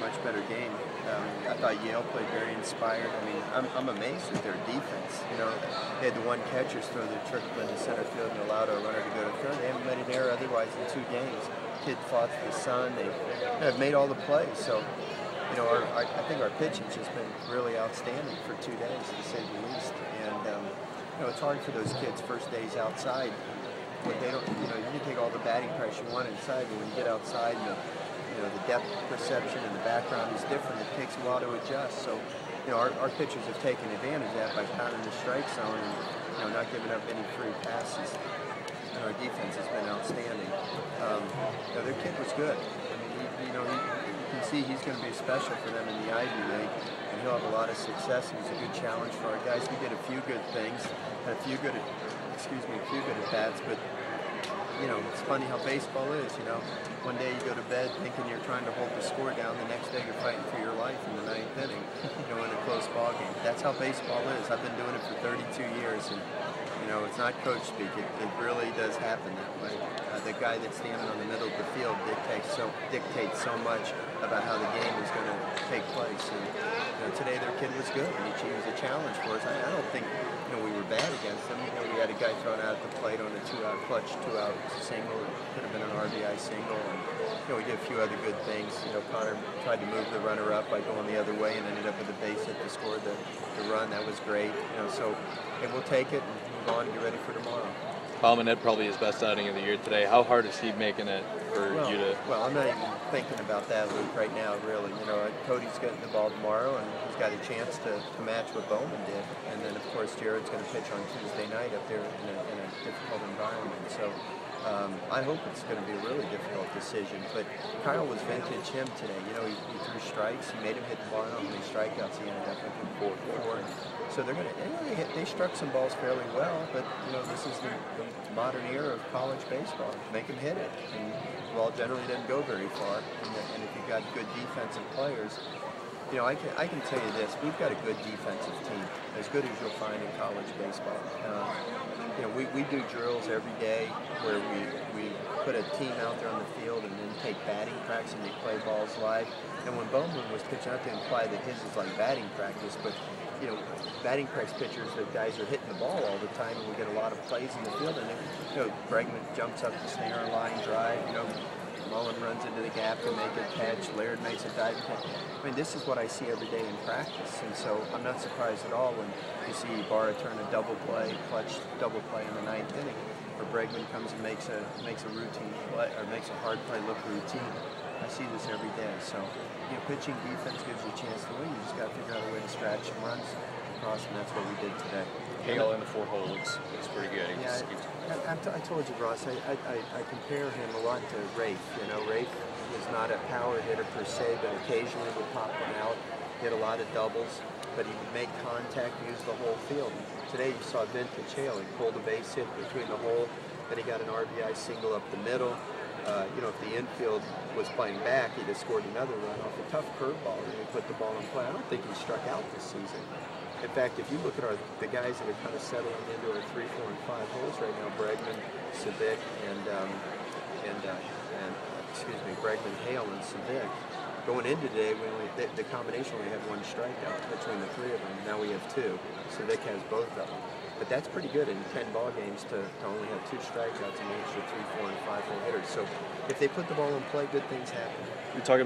much better game. I thought Yale played very inspired. I mean, I'm amazed at their defense. You know, they had the one catcher throw the trickle into center field and allowed our runner to go to third. They haven't made an error otherwise in 2 games. Kid fought for the sun. They have made all the plays. So, you know, I think our pitching's just been really outstanding for 2 days, to say the least. And you know, it's hard for those kids first days outside. But they don't, you know, you can take all the batting practice you want inside, but when you get outside and the depth perception in the background is different. It takes a while to adjust. So, you know, our pitchers have taken advantage of that by pounding the strike zone and, you know, not giving up any free passes. And our defense has been outstanding. You know, their kid was good. I mean, you can see he's going to be special for them in the Ivy League, and he'll have a lot of success. He was a good challenge for our guys. We did a few good things, had a few good at bats, but you know, it's funny how baseball is, you know. One day you go to bed thinking you're trying to hold the score down, the next day you're fighting for your life in the 9th inning, you know, in a close ball game. That's how baseball is. I've been doing it for 32 years, and, you know, it's not coach speak. It really does happen that way. The guy that's standing on the middle of the field dictates so much about how the game is going to take place. And, you know, today their kid was good, and he was a challenge for us. I don't think, you know, we were bad against them. You know, we had a guy thrown out at the plate on a clutch two-out single. It could have been an RBI single. And, you know, we did a few other good things. You know, Connor tried to move the runner up by going the other way and ended up with a base hit to score the run. That was great. You know, so hey, we'll take it and move on and get ready for tomorrow. Mainieri probably his best outing of the year today. How hard is he making it for you to? Well, I'm not even thinking about that, Luke, right now, really. You know, Cody's getting the ball tomorrow, and he's got a chance to match what Bowman did. And then, of course, Jared's going to pitch on Tuesday night up there in a difficult environment. So I hope it's going to be a really difficult decision. But Kyle was vintage him today. You know, he threw strikes. He made him hit the ball on many strikeouts. He ended up with 4-4. So they're going to. They struck some balls fairly well, but you know, this is the modern era of college baseball. Make them hit it, and the ball generally doesn't go very far. And if you've got good defensive players, you know, I can tell you this: we've got a good defensive team, as good as you'll find in college baseball. You know, we do drills every day where we put a team out there on the field and then take batting practice and they play balls live. And when Bowman was pitching, not to imply that his is like batting practice, but you know, batting practice pitchers, the guys are hitting the ball all the time, and we get a lot of plays in the field. And then, you know, Bregman jumps up the snare line drive. You know, Mullen runs into the gap to make a catch. Laird makes a dive catch. I mean, this is what I see every day in practice, and so I'm not surprised at all when you see Barra turn a double play, clutch double play in the 9th inning, or Bregman comes and makes a routine play or makes a hard play look routine. I see this every day. So, you know, pitching defense gives you a chance to win. You just got to figure out a way to scratch some runs across, and that's what we did today. Hale in the 4-hole looks pretty good. I told you, Ross, I compare him a lot to Rafe. You know, Rafe was not a power hitter per se, but occasionally would pop one out, hit a lot of doubles, but he would make contact, use the whole field. Today you saw vintage Hale. He pulled a base hit between the hole, then he got an RBI single up the middle. You know, if the infield was playing back, he'd have scored another run off a tough curveball, and he put the ball in play. I don't think he struck out this season. In fact, if you look at the guys that are kind of settling into our 3, 4, and 5 holes right now, Bregman, Savic, Bregman, Hale, and Savic. Going into today, the combination only had 1 strikeout between the 3 of them. Now we have 2. Savic has both of them. But that's pretty good in 10 ball games to only have 2 strikeouts and an extra 3, 4, and 5 hole hitters. So if they put the ball in play, good things happen. You're talking